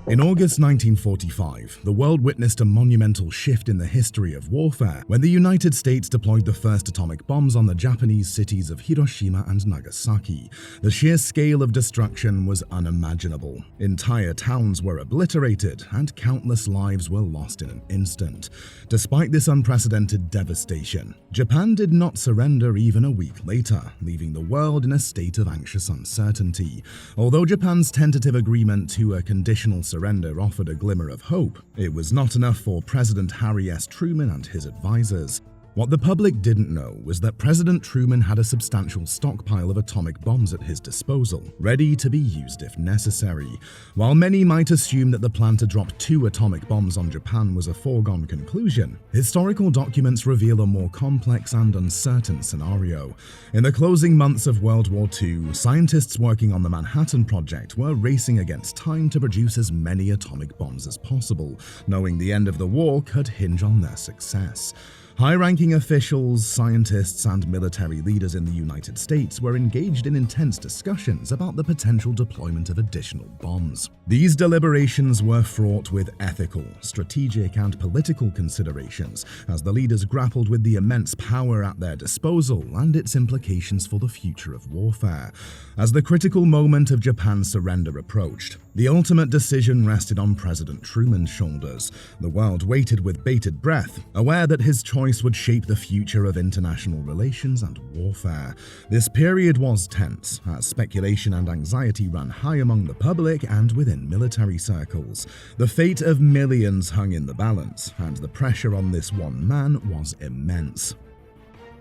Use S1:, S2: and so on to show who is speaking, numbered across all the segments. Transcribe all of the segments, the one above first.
S1: In August 1945, the world witnessed a monumental shift in the history of warfare when the United States deployed the first atomic bombs on the Japanese cities of Hiroshima and Nagasaki. The sheer scale of destruction was unimaginable. Entire towns were obliterated, and countless lives were lost in an instant. Despite this unprecedented devastation, Japan did not surrender even a week later, leaving the world in a state of anxious uncertainty. Although Japan's tentative agreement to a conditional surrender offered a glimmer of hope, it was not enough for President Harry S. Truman and his advisors. What the public didn't know was that President Truman had a substantial stockpile of atomic bombs at his disposal, ready to be used if necessary. While many might assume that the plan to drop 2 atomic bombs on Japan was a foregone conclusion, historical documents reveal a more complex and uncertain scenario. In the closing months of World War II, scientists working on the Manhattan Project were racing against time to produce as many atomic bombs as possible, knowing the end of the war could hinge on their success. High-ranking officials, scientists, and military leaders in the United States were engaged in intense discussions about the potential deployment of additional bombs. These deliberations were fraught with ethical, strategic, and political considerations as the leaders grappled with the immense power at their disposal and its implications for the future of warfare. As the critical moment of Japan's surrender approached, the ultimate decision rested on President Truman's shoulders. The world waited with bated breath, aware that his choice would shape the future of international relations and warfare. This period was tense, as speculation and anxiety ran high among the public and within military circles. The fate of millions hung in the balance, and the pressure on this one man was immense.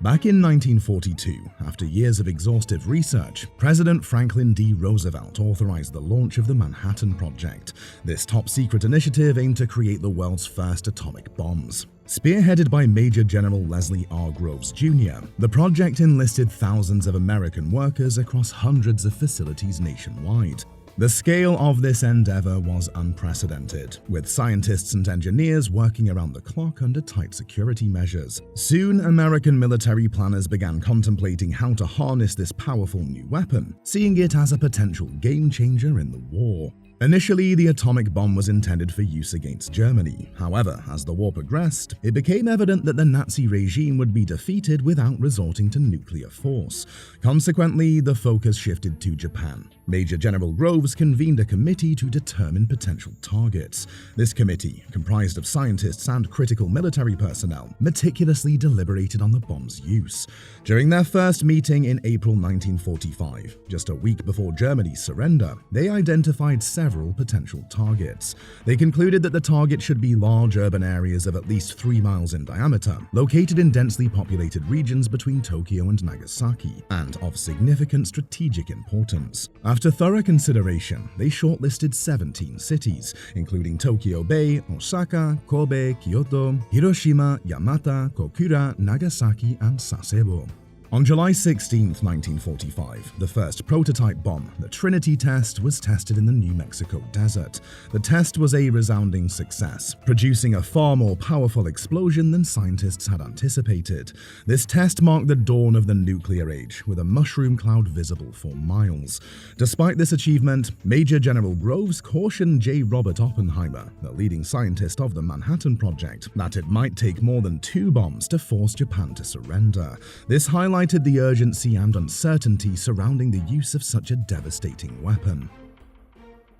S1: Back in 1942, after years of exhaustive research, President Franklin D. Roosevelt authorized the launch of the Manhattan Project. This top-secret initiative aimed to create the world's first atomic bombs. Spearheaded by Major General Leslie R. Groves Jr., the project enlisted thousands of American workers across hundreds of facilities nationwide. The scale of this endeavor was unprecedented, with scientists and engineers working around the clock under tight security measures. Soon, American military planners began contemplating how to harness this powerful new weapon, seeing it as a potential game-changer in the war. Initially, the atomic bomb was intended for use against Germany. However, as the war progressed, it became evident that the Nazi regime would be defeated without resorting to nuclear force. Consequently, the focus shifted to Japan. Major General Groves convened a committee to determine potential targets. This committee, comprised of scientists and critical military personnel, meticulously deliberated on the bomb's use. During their first meeting in April 1945, just a week before Germany's surrender, they identified several potential targets. They concluded that the target should be large urban areas of at least 3 miles in diameter, located in densely populated regions between Tokyo and Nagasaki, and of significant strategic importance. After thorough consideration, they shortlisted 17 cities, including Tokyo Bay, Osaka, Kobe, Kyoto, Hiroshima, Yamata, Kokura, Nagasaki, and Sasebo. On July 16, 1945, the first prototype bomb, the Trinity test, was tested in the New Mexico desert. The test was a resounding success, producing a far more powerful explosion than scientists had anticipated. This test marked the dawn of the nuclear age, with a mushroom cloud visible for miles. Despite this achievement, Major General Groves cautioned J. Robert Oppenheimer, the leading scientist of the Manhattan Project, that it might take more than 2 bombs to force Japan to surrender. This highlighted the urgency and uncertainty surrounding the use of such a devastating weapon.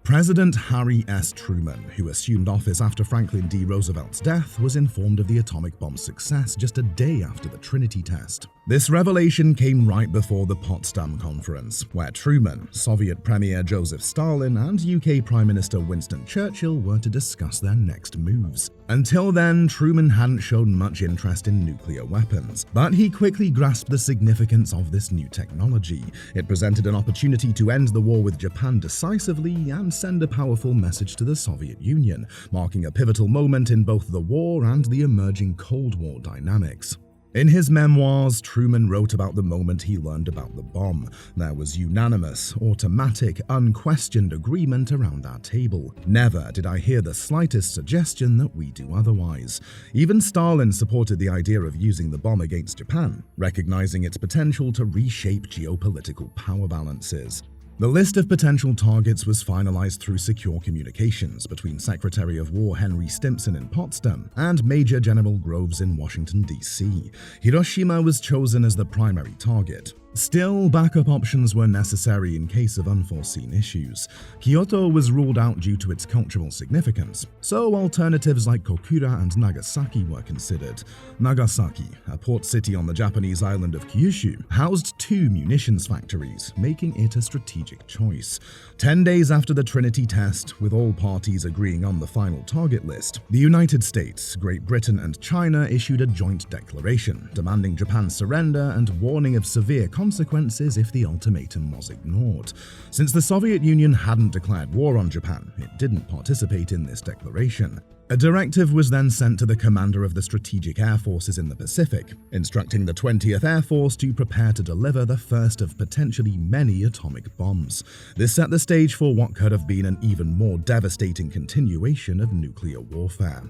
S1: President Harry S. Truman, who assumed office after Franklin D. Roosevelt's death, was informed of the atomic bomb's success just a day after the Trinity test. This revelation came right before the Potsdam Conference, where Truman, Soviet Premier Joseph Stalin, and UK Prime Minister Winston Churchill were to discuss their next moves. Until then, Truman hadn't shown much interest in nuclear weapons, but he quickly grasped the significance of this new technology. It presented an opportunity to end the war with Japan decisively and send a powerful message to the Soviet Union, marking a pivotal moment in both the war and the emerging Cold War dynamics. In his memoirs, Truman wrote about the moment he learned about the bomb. There was unanimous, automatic, unquestioned agreement around our table. Never did I hear the slightest suggestion that we do otherwise. Even Stalin supported the idea of using the bomb against Japan, recognizing its potential to reshape geopolitical power balances. The list of potential targets was finalized through secure communications between Secretary of War Henry Stimson in Potsdam and Major General Groves in Washington, D.C. Hiroshima was chosen as the primary target. Still, backup options were necessary in case of unforeseen issues. Kyoto was ruled out due to its cultural significance, so alternatives like Kokura and Nagasaki were considered. Nagasaki, a port city on the Japanese island of Kyushu, housed 2 munitions factories, making it a strategic choice. 10 days after the Trinity test, with all parties agreeing on the final target list, the United States, Great Britain and China issued a joint declaration, demanding Japan's surrender and warning of severe consequences if the ultimatum was ignored. Since the Soviet Union hadn't declared war on Japan, it didn't participate in this declaration. A directive was then sent to the commander of the Strategic Air Forces in the Pacific, instructing the 20th Air Force to prepare to deliver the first of potentially many atomic bombs. This set the stage for what could have been an even more devastating continuation of nuclear warfare.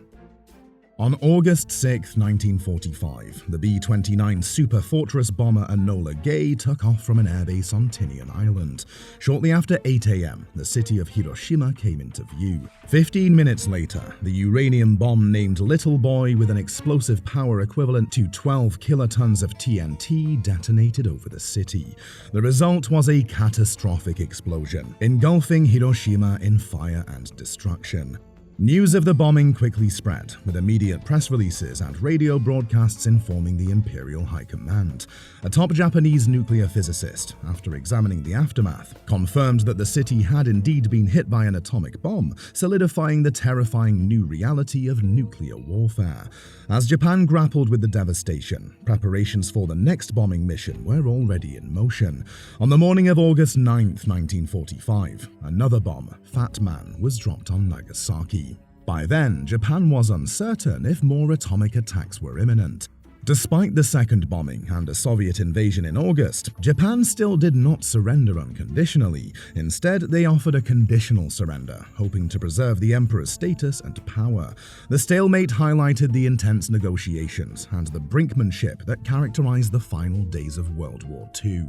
S1: On August 6, 1945, the B-29 Super Fortress bomber Enola Gay took off from an airbase on Tinian Island. Shortly after 8 a.m., the city of Hiroshima came into view. 15 minutes later, the uranium bomb named Little Boy, with an explosive power equivalent to 12 kilotons of TNT, detonated over the city. The result was a catastrophic explosion, engulfing Hiroshima in fire and destruction. News of the bombing quickly spread, with immediate press releases and radio broadcasts informing the Imperial High Command. A top Japanese nuclear physicist, after examining the aftermath, confirmed that the city had indeed been hit by an atomic bomb, solidifying the terrifying new reality of nuclear warfare. As Japan grappled with the devastation, preparations for the next bombing mission were already in motion. On the morning of August 9, 1945, another bomb, Fat Man, was dropped on Nagasaki. By then, Japan was uncertain if more atomic attacks were imminent. Despite the second bombing and a Soviet invasion in August, Japan still did not surrender unconditionally. Instead, they offered a conditional surrender, hoping to preserve the emperor's status and power. The stalemate highlighted the intense negotiations and the brinkmanship that characterized the final days of World War II.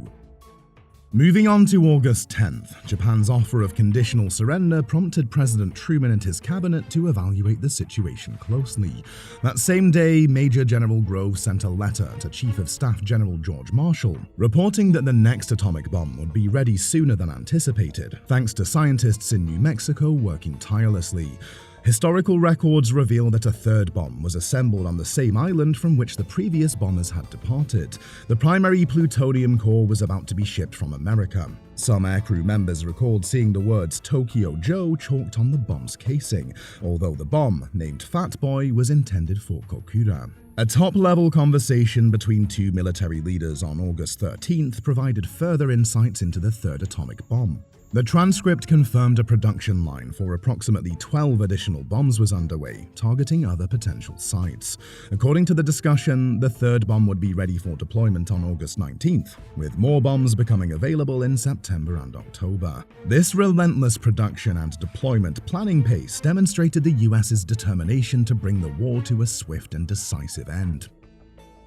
S1: Moving on to August 10th, Japan's offer of conditional surrender prompted President Truman and his cabinet to evaluate the situation closely. That same day, Major General Groves sent a letter to Chief of Staff General George Marshall, reporting that the next atomic bomb would be ready sooner than anticipated, thanks to scientists in New Mexico working tirelessly. Historical records reveal that a third bomb was assembled on the same island from which the previous bombers had departed. The primary plutonium core was about to be shipped from America. Some aircrew members recalled seeing the words Tokyo Joe chalked on the bomb's casing, although the bomb, named Fat Boy, was intended for Kokura. A top-level conversation between 2 military leaders on August 13th provided further insights into the third atomic bomb. The transcript confirmed a production line for approximately 12 additional bombs was underway, targeting other potential sites. According to the discussion, the third bomb would be ready for deployment on August 19th, with more bombs becoming available in September and October. This relentless production and deployment planning pace demonstrated the US's determination to bring the war to a swift and decisive end.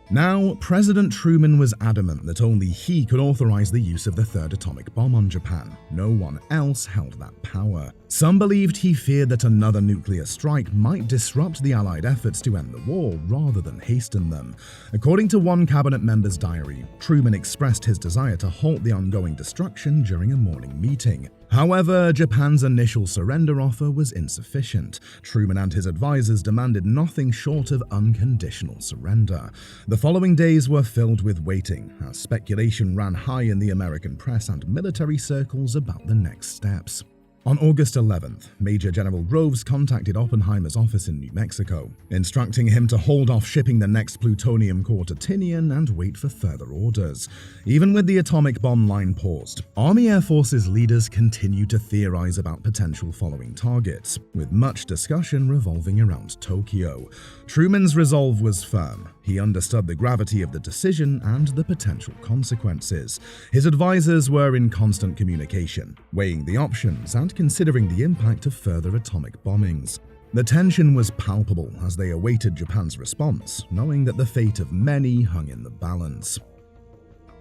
S1: Now, President Truman was adamant that only he could authorize the use of the third atomic bomb on Japan. No one else held that power. Some believed he feared that another nuclear strike might disrupt the Allied efforts to end the war rather than hasten them. According to one cabinet member's diary, Truman expressed his desire to halt the ongoing destruction during a morning meeting. However, Japan's initial surrender offer was insufficient. Truman and his advisors demanded nothing short of unconditional surrender. The following days were filled with waiting, as speculation ran high in the American press and military circles about the next steps. On August 11th, Major General Groves contacted Oppenheimer's office in New Mexico, instructing him to hold off shipping the next plutonium core to Tinian and wait for further orders. Even with the atomic bomb line paused, Army Air Forces leaders continued to theorize about potential following targets, with much discussion revolving around Tokyo. Truman's resolve was firm. He understood the gravity of the decision and the potential consequences. His advisors were in constant communication, weighing the options and considering the impact of further atomic bombings. The tension was palpable as they awaited Japan's response, knowing that the fate of many hung in the balance.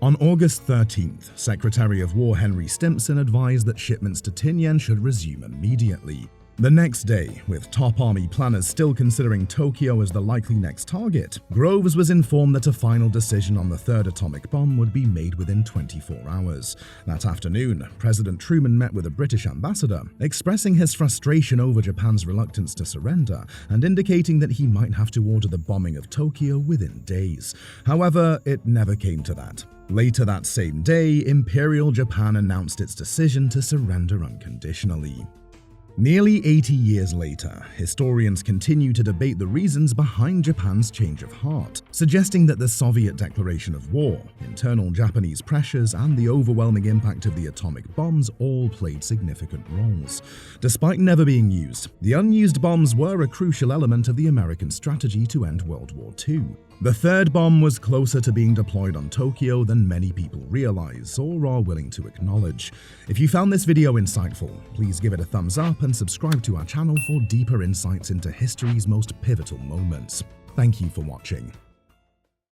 S1: On August 13th, Secretary of War Henry Stimson advised that shipments to Tinian should resume immediately. The next day, with top army planners still considering Tokyo as the likely next target, Groves was informed that a final decision on the third atomic bomb would be made within 24 hours. That afternoon, President Truman met with a British ambassador, expressing his frustration over Japan's reluctance to surrender and indicating that he might have to order the bombing of Tokyo within days. However, it never came to that. Later that same day, Imperial Japan announced its decision to surrender unconditionally. Nearly 80 years later, historians continue to debate the reasons behind Japan's change of heart, suggesting that the Soviet declaration of war, internal Japanese pressures, and the overwhelming impact of the atomic bombs all played significant roles. Despite never being used, the unused bombs were a crucial element of the American strategy to end World War II. The third bomb was closer to being deployed on Tokyo than many people realize or are willing to acknowledge. If you found this video insightful, please give it a thumbs up and subscribe to our channel for deeper insights into history's most pivotal moments. Thank you for watching.